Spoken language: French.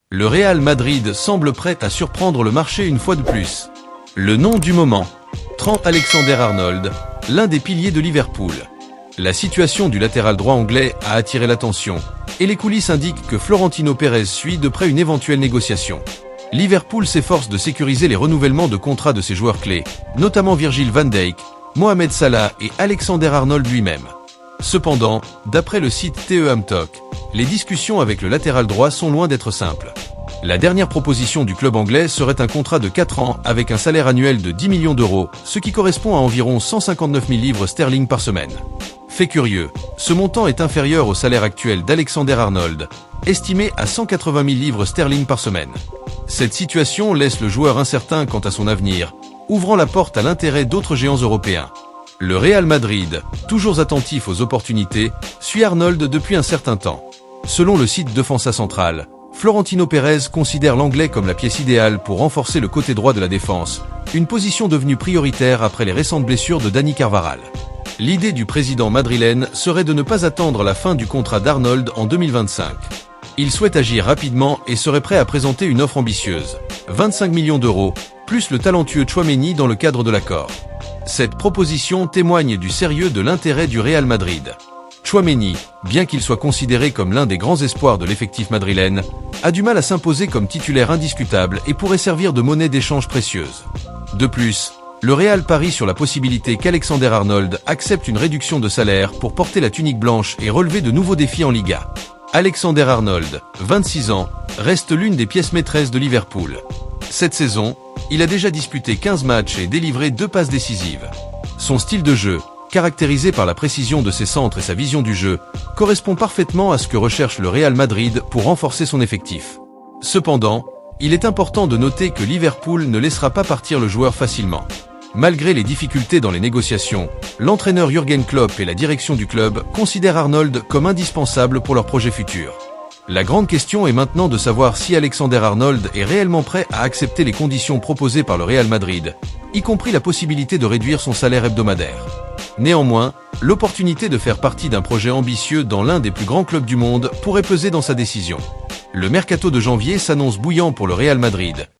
Le Real Madrid semble prêt à surprendre le marché une fois de plus. Le nom du moment, Trent Alexander-Arnold, l'un des piliers de Liverpool. La situation du latéral droit anglais a attiré l'attention, et les coulisses indiquent que Florentino Pérez suit de près une éventuelle négociation. Liverpool s'efforce de sécuriser les renouvellements de contrats de ses joueurs clés, notamment Virgil van Dijk, Mohamed Salah et Alexander-Arnold lui-même. Cependant, d'après le site TEM Talk, les discussions avec le latéral droit sont loin d'être simples. La dernière proposition du club anglais serait un contrat de 4 ans avec un salaire annuel de 10 millions d'euros, ce qui correspond à environ 159 000 livres sterling par semaine. Fait curieux, ce montant est inférieur au salaire actuel d'Alexander-Arnold, estimé à 180 000 livres sterling par semaine. Cette situation laisse le joueur incertain quant à son avenir, ouvrant la porte à l'intérêt d'autres géants européens. Le Real Madrid, toujours attentif aux opportunités, suit Arnold depuis un certain temps. Selon le site Defensa Central, Florentino Pérez considère l'anglais comme la pièce idéale pour renforcer le côté droit de la défense, une position devenue prioritaire après les récentes blessures de Dani Carvajal. L'idée du président madrilène serait de ne pas attendre la fin du contrat d'Arnold en 2025. Il souhaite agir rapidement et serait prêt à présenter une offre ambitieuse, 25 millions d'euros, plus le talentueux Tchouaméni dans le cadre de l'accord. Cette proposition témoigne du sérieux de l'intérêt du Real Madrid. Tchouaméni, bien qu'il soit considéré comme l'un des grands espoirs de l'effectif madrilène, a du mal à s'imposer comme titulaire indiscutable et pourrait servir de monnaie d'échange précieuse. De plus, le Real parie sur la possibilité qu'Alexander-Arnold accepte une réduction de salaire pour porter la tunique blanche et relever de nouveaux défis en Liga. Alexander-Arnold, 26 ans, reste l'une des pièces maîtresses de Liverpool. Cette saison, il a déjà disputé 15 matchs et délivré 2 passes décisives. Son style de jeu, caractérisé par la précision de ses centres et sa vision du jeu, correspond parfaitement à ce que recherche le Real Madrid pour renforcer son effectif. Cependant, il est important de noter que Liverpool ne laissera pas partir le joueur facilement. Malgré les difficultés dans les négociations, l'entraîneur Jürgen Klopp et la direction du club considèrent Arnold comme indispensable pour leur projet futur. La grande question est maintenant de savoir si Alexander-Arnold est réellement prêt à accepter les conditions proposées par le Real Madrid, y compris la possibilité de réduire son salaire hebdomadaire. Néanmoins, l'opportunité de faire partie d'un projet ambitieux dans l'un des plus grands clubs du monde pourrait peser dans sa décision. Le mercato de janvier s'annonce bouillant pour le Real Madrid,